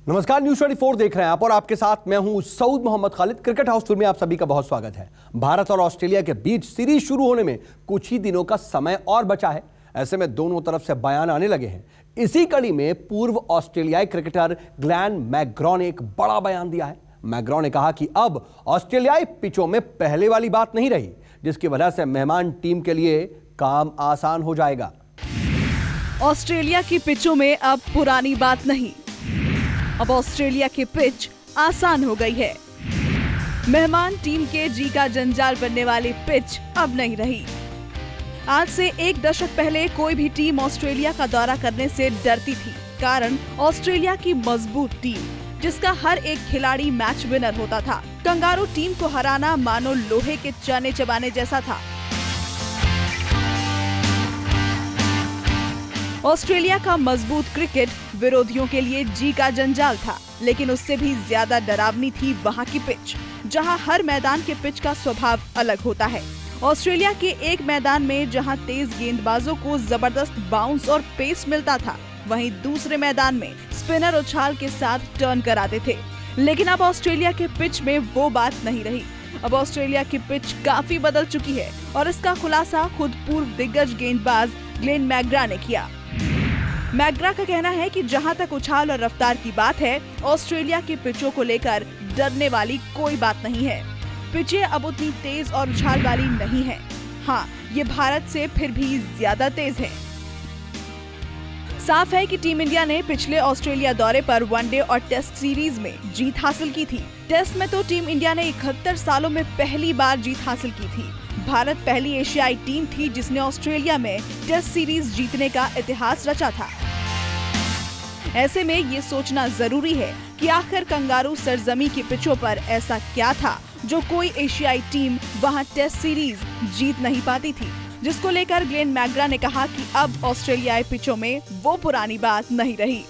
नमस्कार, न्यूज़ 24 देख रहे हैं आप और आपके साथ मैं हूं सऊद मोहम्मद खालिद। क्रिकेट हाउस में आप सभी का बहुत स्वागत है। भारत और ऑस्ट्रेलिया के बीच सीरीज शुरू होने में कुछ ही दिनों का समय और बचा है। ऐसे में दोनों तरफ से बयान आने लगे हैं। इसी कड़ी में पूर्व ऑस्ट्रेलियाई क्रिकेटर ग्लेन मैकग्रॉ ने एक बड़ा बयान दिया है। मैकग्रॉ ने कहा कि अब ऑस्ट्रेलियाई पिचों में पहले वाली बात नहीं रही, जिसकी वजह से मेहमान टीम के लिए काम आसान हो जाएगा। ऑस्ट्रेलिया की पिचों में अब पुरानी बात नहीं, अब ऑस्ट्रेलिया की पिच आसान हो गई है। मेहमान टीम के जी का जंजाल बनने वाली पिच अब नहीं रही। आज से एक दशक पहले कोई भी टीम ऑस्ट्रेलिया का दौरा करने से डरती थी, कारण ऑस्ट्रेलिया की मजबूत टीम, जिसका हर एक खिलाड़ी मैच विनर होता था। कंगारू टीम को हराना मानो लोहे के चने चबाने जैसा था। ऑस्ट्रेलिया का मजबूत क्रिकेट विरोधियों के लिए जी का जंजाल था, लेकिन उससे भी ज्यादा डरावनी थी वहां की पिच, जहां हर मैदान के पिच का स्वभाव अलग होता है। ऑस्ट्रेलिया के एक मैदान में जहां तेज गेंदबाजों को जबरदस्त बाउंस और पेस मिलता था, वहीं दूसरे मैदान में स्पिनर उछाल के साथ टर्न कराते थे। लेकिन अब ऑस्ट्रेलिया के पिच में वो बात नहीं रही। अब ऑस्ट्रेलिया की पिच काफी बदल चुकी है और इसका खुलासा खुद पूर्व दिग्गज गेंदबाज ग्लेन मैकग्रॉ ने किया। मैकग्रॉ का कहना है कि जहां तक उछाल और रफ्तार की बात है, ऑस्ट्रेलिया की पिचों को लेकर डरने वाली कोई बात नहीं है। पिचें अब उतनी तेज और उछाल वाली नहीं है। हाँ, ये भारत से फिर भी ज्यादा तेज है। साफ है कि टीम इंडिया ने पिछले ऑस्ट्रेलिया दौरे पर वनडे और टेस्ट सीरीज में जीत हासिल की थी। टेस्ट में तो टीम इंडिया ने 71 सालों में पहली बार जीत हासिल की थी। भारत पहली एशियाई टीम थी जिसने ऑस्ट्रेलिया में टेस्ट सीरीज जीतने का इतिहास रचा था। ऐसे में ये सोचना जरूरी है कि आखिर कंगारू सरजमी की पिचों पर ऐसा क्या था जो कोई एशियाई टीम वहां टेस्ट सीरीज जीत नहीं पाती थी, जिसको लेकर ग्लेन मैकग्रॉ ने कहा कि अब ऑस्ट्रेलियाई पिचों में वो पुरानी बात नहीं रही।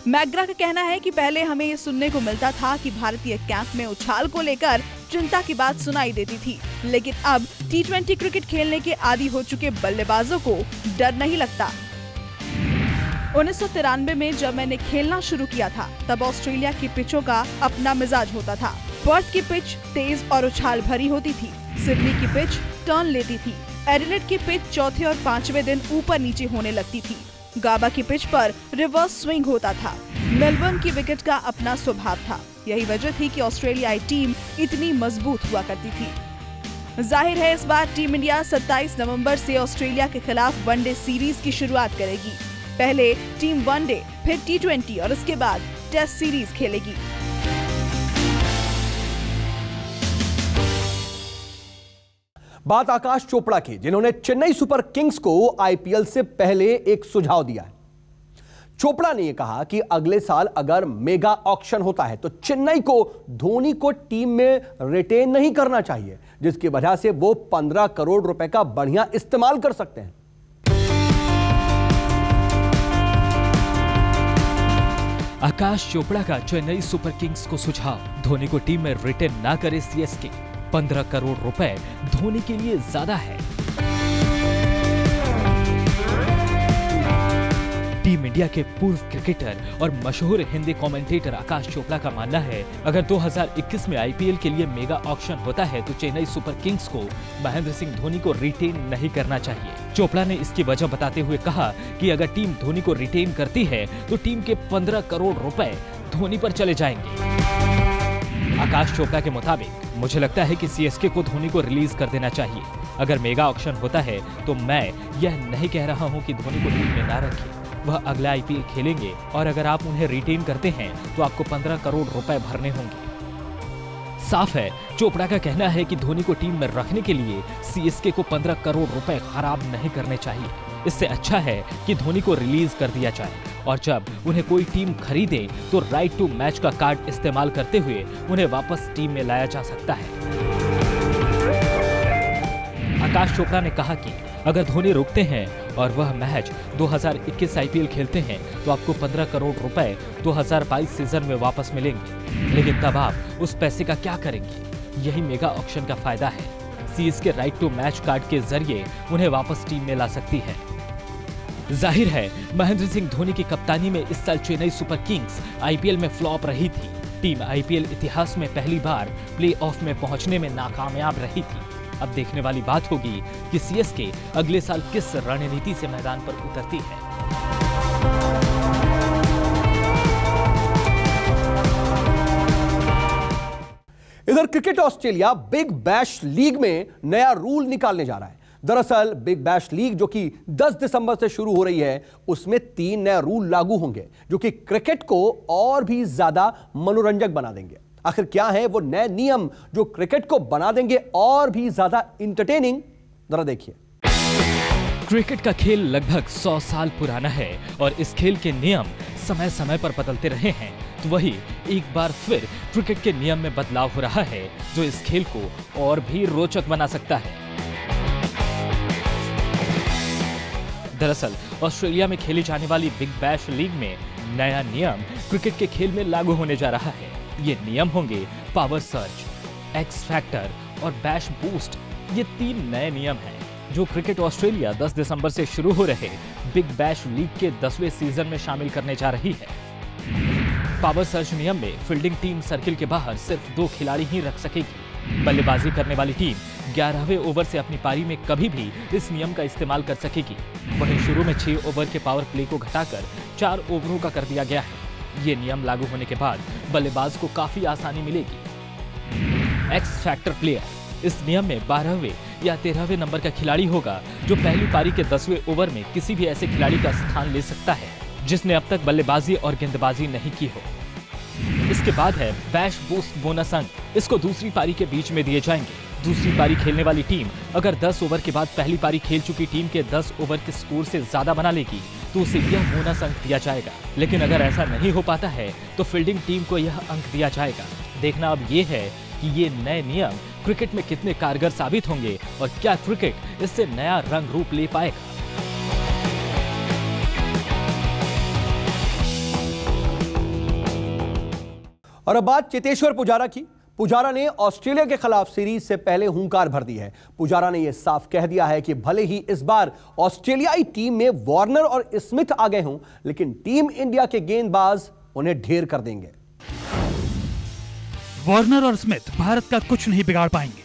मैकग्रॉ का कहना है कि पहले हमें ये सुनने को मिलता था कि भारतीय कैंप में उछाल को लेकर चिंता की बात सुनाई देती थी, लेकिन अब T20 क्रिकेट खेलने के आदी हो चुके बल्लेबाजों को डर नहीं लगता। 1993 में जब मैंने खेलना शुरू किया था, तब ऑस्ट्रेलिया की पिचों का अपना मिजाज होता था। पर्थ की पिच तेज और उछाल भरी होती थी, सिडनी की पिच टर्न लेती थी, एडिलेड की पिच चौथे और पांचवें दिन ऊपर नीचे होने लगती थी, गाबा की पिच पर रिवर्स स्विंग होता था, मेलबर्न की विकेट का अपना स्वभाव था। यही वजह थी कि ऑस्ट्रेलियाई टीम इतनी मजबूत हुआ करती थी। जाहिर है इस बार टीम इंडिया 27 नवंबर से ऑस्ट्रेलिया के खिलाफ वनडे सीरीज की शुरुआत करेगी। पहले टीम वनडे, फिर T20 और इसके बाद टेस्ट सीरीज खेलेगी। बात आकाश चोपड़ा की, जिन्होंने चेन्नई सुपर किंग्स को IPL से पहले एक सुझाव दिया है। चोपड़ा ने यह कहा कि अगले साल अगर मेगा ऑक्शन होता है तो चेन्नई को धोनी को टीम में रिटेन नहीं करना चाहिए, जिसकी वजह से वो 15 करोड़ रुपए का बढ़िया इस्तेमाल कर सकते हैं। आकाश चोपड़ा का चेन्नई सुपर किंग्स को सुझाव, धोनी को टीम में रिटेन ना करे CSK। 15 करोड़ रुपए धोनी के लिए ज्यादा है। टीम इंडिया के पूर्व क्रिकेटर और मशहूर हिंदी कमेंटेटर आकाश चोपड़ा का मानना है, अगर 2021 में IPL के लिए मेगा ऑक्शन होता है तो चेन्नई सुपर किंग्स को महेंद्र सिंह धोनी को रिटेन नहीं करना चाहिए। चोपड़ा ने इसकी वजह बताते हुए कहा कि अगर टीम धोनी को रिटेन करती है तो टीम के 15 करोड़ रुपए धोनी पर चले जाएंगे। आकाश चोपड़ा के मुताबिक, मुझे लगता है कि CSK को धोनी को रिलीज कर देना चाहिए। अगर मेगा ऑक्शन होता है तो मैं यह नहीं कह रहा हूं कि धोनी को टीम में ना रखें, वह अगला IPL खेलेंगे और अगर आप उन्हें रिटेन करते हैं तो आपको 15 करोड़ रुपए भरने होंगे। साफ है, चोपड़ा का कहना है कि धोनी को टीम में रखने के लिए CSK को 15 करोड़ रुपए खराब नहीं करने चाहिए। इससे अच्छा है कि धोनी को रिलीज कर दिया जाए और जब उन्हें कोई टीम खरीदे तो राइट टू मैच का कार्ड इस्तेमाल करते हुए उन्हें वापस टीम में लाया जा सकता है। आकाश चोपड़ा ने कहा कि अगर धोनी रुकते हैं और वह मैच 2021 IPL खेलते हैं तो आपको 15 करोड़ रुपए 2022 सीजन में वापस मिलेंगे, लेकिन तब आप उस पैसे का क्या करेंगे? यही मेगा ऑक्शन का फायदा है। CSK right to match card के जरिए उन्हें वापस टीम में ला सकती है। जाहिर है महेंद्र सिंह धोनी की कप्तानी में इस साल चेन्नई सुपर किंग्स आईपीएल में फ्लॉप रही थी। टीम आईपीएल इतिहास में पहली बार प्लेऑफ में पहुंचने में नाकामयाब रही थी। अब देखने वाली बात होगी कि सीएसके अगले साल किस रणनीति से मैदान पर उतरती है। इधर cricket Australia big bash league में नया रूल निकालने जा रहा है। दरअसल बिग बैश लीग जो कि 10 दिसंबर से शुरू हो रही है, उसमें 3 नए रूल लागू होंगे जो कि क्रिकेट को और भी ज्यादा मनोरंजक बना देंगे। आखिर क्या है वो नए नियम जो क्रिकेट को बना देंगे और भी ज्यादा इंटरटेनिंग, जरा देखिए। क्रिकेट का खेल लगभग 100 साल पुराना है और इस खेल के नियम समय समय पर बदलते रहे हैं। तो वही एक बार फिर क्रिकेट के नियम में बदलाव हो रहा है जो इस खेल को और भी रोचक बना सकता है। दरअसल ऑस्ट्रेलिया में खेली जाने वाली बिग बैश लीग में नया नियम क्रिकेट के खेल में लागू होने जा रहा है। ये नियम होंगे पावर सर्च, एक्स फैक्टर और बैश बूस्ट। ये 3 नए नियम हैं जो क्रिकेट ऑस्ट्रेलिया 10 दिसंबर से शुरू हो रहे बिग बैश लीग के 10वें सीजन में शामिल करने जा रही है। पावर सर्च नियम में फील्डिंग टीम सर्किल के बाहर सिर्फ 2 खिलाड़ी ही रख सकेगी। बल्लेबाजी करने वाली टीम 11वें ओवर से अपनी पारी में कभी भी इस नियम का इस्तेमाल कर सकेगी। वहीं शुरू में 6 ओवर के पावर प्ले को घटाकर 4 ओवरों का कर दिया गया है। ये नियम लागू होने के बाद बल्लेबाज को काफी आसानी मिलेगी। एक्स फैक्टर प्लेयर, इस नियम में 12वें या 13वें नंबर का खिलाड़ी होगा जो पहली पारी के 10वें ओवर में किसी भी ऐसे खिलाड़ी का स्थान ले सकता है जिसने अब तक बल्लेबाजी और गेंदबाजी नहीं की हो। इसके बाद है बैश बूस्ट बोनस अंक। इसको दूसरी पारी के बीच में दिए जाएंगे। दूसरी पारी खेलने वाली टीम अगर 10 ओवर के बाद पहली पारी खेल चुकी टीम के 10 ओवर के स्कोर से ज्यादा बना लेगी तो उसे यह बोनस अंक दिया जाएगा। लेकिन अगर ऐसा नहीं हो पाता है तो फील्डिंग टीम को यह अंक दिया जाएगा। देखना अब ये है कि ये नए नियम क्रिकेट में कितने कारगर साबित होंगे और क्या क्रिकेट इससे नया रंग रूप ले पाएगा। और अब बात चेतेश्वर पुजारा की। पुजारा ने ऑस्ट्रेलिया के खिलाफ सीरीज से पहले हुंकार भर दी है। पुजारा ने यह साफ कह दिया है कि भले ही इस बार ऑस्ट्रेलियाई टीम में वार्नर और स्मिथ आ गए हों, लेकिन टीम इंडिया के गेंदबाज उन्हें ढेर कर देंगे। वार्नर और स्मिथ भारत का कुछ नहीं बिगाड़ पाएंगे।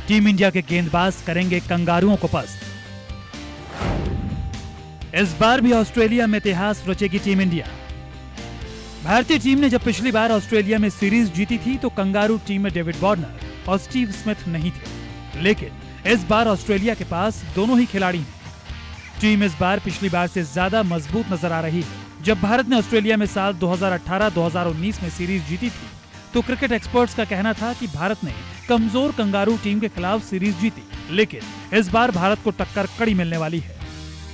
टीम इंडिया के गेंदबाज करेंगे कंगारुओं को पस्त। इस बार भी ऑस्ट्रेलिया में इतिहास रचेगी टीम इंडिया। भारतीय टीम ने जब पिछली बार ऑस्ट्रेलिया में सीरीज जीती थी तो कंगारू टीम में डेविड वार्नर और स्टीव स्मिथ नहीं थे, लेकिन इस बार ऑस्ट्रेलिया के पास दोनों ही खिलाड़ी हैं। टीम इस बार पिछली बार से ज्यादा मजबूत नजर आ रही है। जब भारत ने ऑस्ट्रेलिया में साल 2018-2019 में सीरीज जीती थी तो क्रिकेट एक्सपर्ट्स का कहना था कि भारत ने कमजोर कंगारू टीम के खिलाफ सीरीज जीती, लेकिन इस बार भारत को टक्कर कड़ी मिलने वाली है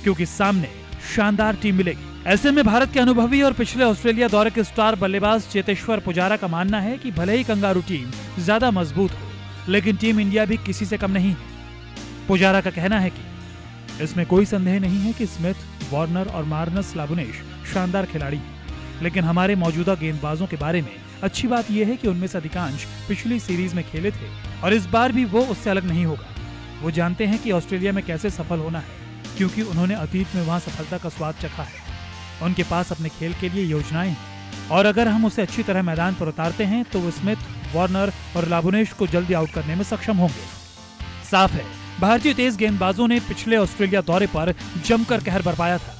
क्योंकि सामने शानदार टीम मिलेगी। ऐसे में भारत के अनुभवी और पिछले ऑस्ट्रेलिया दौरे के स्टार बल्लेबाज चेतेश्वर पुजारा का मानना है कि भले ही कंगारू टीम ज्यादा मजबूत हो, लेकिन टीम इंडिया भी किसी से कम नहीं है। पुजारा का कहना है कि इसमें कोई संदेह नहीं है कि स्मिथ, वार्नर और मार्नस लाबुनेश शानदार खिलाड़ी हैं, लेकिन हमारे मौजूदा गेंदबाजों के बारे में अच्छी बात यह है कि उनमें से अधिकांश पिछली सीरीज में खेले थे और इस बार भी वो उससे अलग नहीं होगा। वो जानते हैं कि ऑस्ट्रेलिया में कैसे सफल होना है क्योंकि उन्होंने अतीत में वहां सफलता का स्वाद चखा है। उनके पास अपने खेल के लिए योजनाएं हैं और अगर हम उसे अच्छी तरह मैदान पर उतारते हैं तो वो स्मिथ, वार्नर और लाबुनेश को जल्दी आउट करने में सक्षम होंगे। साफ है, भारतीय तेज गेंदबाजों ने पिछले ऑस्ट्रेलिया दौरे पर जमकर कहर बरपाया था।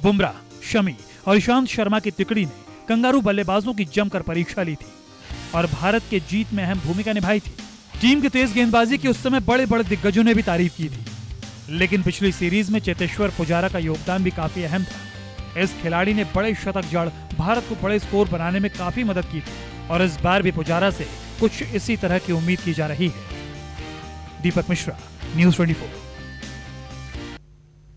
बुमराह, शमी और ईशांत शर्मा की तिकड़ी ने कंगारू बल्लेबाजों की जमकर परीक्षा ली थी और भारत के जीत में अहम भूमिका निभाई थी। टीम की तेज गेंदबाजी की उस समय बड़े बड़े दिग्गजों ने भी तारीफ की थी, लेकिन पिछली सीरीज में चेतेश्वर पुजारा का योगदान भी काफी अहम था। इस खिलाड़ी ने बड़े शतक जड़ भारत को बड़े स्कोर बनाने में काफी मदद की थी और इस बार भी पुजारा से कुछ इसी तरह की उम्मीद की जा रही है। दीपक मिश्रा, न्यूज़ 24।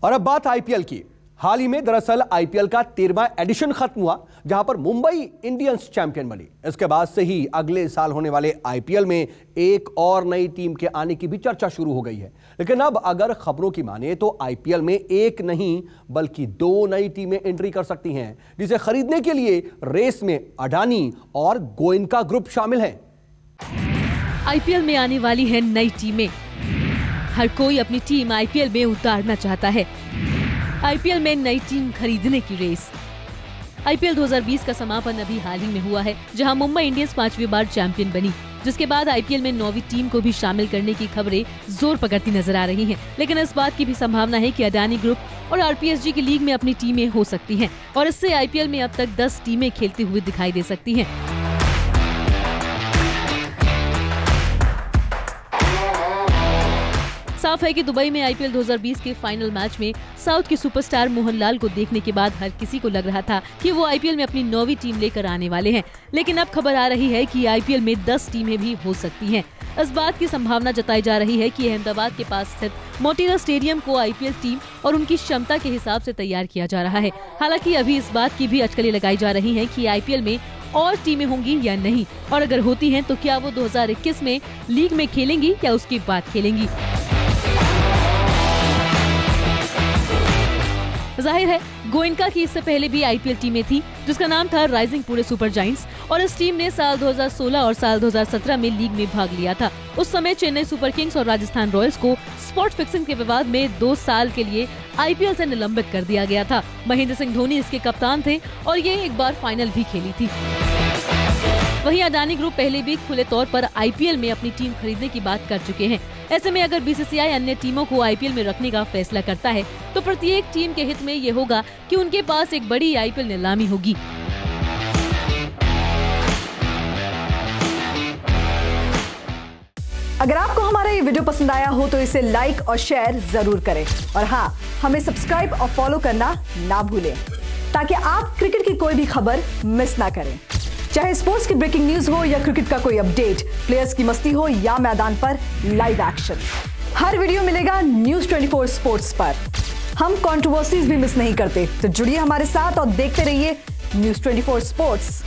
और अब बात आईपीएल की। हाल ही में दरअसल आईपीएल का 13वां एडिशन खत्म हुआ जहां पर मुंबई इंडियंस चैंपियन बनी। इसके बाद से ही अगले साल होने वाले आईपीएल में एक और नई टीम के आने की भी चर्चा शुरू हो गई है। लेकिन अब अगर खबरों की माने तो आईपीएल में एक नहीं बल्कि 2 नई टीमें एंट्री कर सकती हैं, जिसे खरीदने के लिए रेस में अडानी और गोयनका ग्रुप शामिल हैं। आईपीएल में आने वाली है नई टीमें। हर कोई अपनी टीम आईपीएल में उतारना चाहता है। आईपीएल में नई टीम खरीदने की रेस। आईपीएल 2020 का समापन अभी हाल ही में हुआ है, जहां मुंबई इंडियंस 5वीं बार चैंपियन बनी, जिसके बाद आईपीएल में 9वीं टीम को भी शामिल करने की खबरें जोर पकड़ती नजर आ रही हैं। लेकिन इस बात की भी संभावना है कि अडानी ग्रुप और आरपीएसजी की लीग में अपनी टीमें हो सकती हैं और इससे आईपीएल में अब तक 10 टीमें खेलती हुई दिखाई दे सकती हैं। साफ है कि दुबई में आईपीएल 2020 के फाइनल मैच में साउथ के सुपरस्टार मोहनलाल को देखने के बाद हर किसी को लग रहा था कि वो आईपीएल में अपनी 9वीं टीम लेकर आने वाले हैं। लेकिन अब खबर आ रही है कि आईपीएल में 10 टीमें भी हो सकती हैं। इस बात की संभावना जताई जा रही है कि अहमदाबाद के पास स्थित मोटेरा स्टेडियम को आईपीएल टीम और उनकी क्षमता के हिसाब से तैयार किया जा रहा है। हालांकि अभी इस बात की भी अटकलें लगाई जा रही हैं कि आईपीएल में और टीमें होंगी या नहीं, और अगर होती हैं तो क्या वो 2021 में लीग में खेलेंगी या उसके बाद खेलेंगी। जाहिर है गोयनका की इससे पहले भी आईपीएल टीमें थी, जिसका नाम था राइजिंग पुणे सुपर जायंट्स, और इस टीम ने साल 2016 और साल 2017 में लीग में भाग लिया था। उस समय चेन्नई सुपर किंग्स और राजस्थान रॉयल्स को स्पॉट फिक्सिंग के विवाद में 2 साल के लिए आईपीएल से निलंबित कर दिया गया था। महेंद्र सिंह धोनी इसके कप्तान थे और ये एक बार फाइनल भी खेली थी। वहीं अडानी ग्रुप पहले भी खुले तौर पर आईपीएल में अपनी टीम खरीदने की बात कर चुके हैं। ऐसे में अगर बीसीसीआई अन्य टीमों को आईपीएल में रखने का फैसला करता है तो प्रत्येक टीम के हित में ये होगा कि उनके पास एक बड़ी आईपीएल नीलामी होगी। अगर आपको हमारा ये वीडियो पसंद आया हो तो इसे लाइक और शेयर जरूर करें, और हाँ, हमें सब्सक्राइब और फॉलो करना ना भूलें ताकि आप क्रिकेट की कोई भी खबर मिस ना करें। चाहे स्पोर्ट्स की ब्रेकिंग न्यूज हो या क्रिकेट का कोई अपडेट, प्लेयर्स की मस्ती हो या मैदान पर लाइव एक्शन, हर वीडियो मिलेगा न्यूज़ 24 स्पोर्ट्स पर। हम कंट्रोवर्सीज भी मिस नहीं करते, तो जुड़िए हमारे साथ और देखते रहिए न्यूज़ 24 स्पोर्ट्स।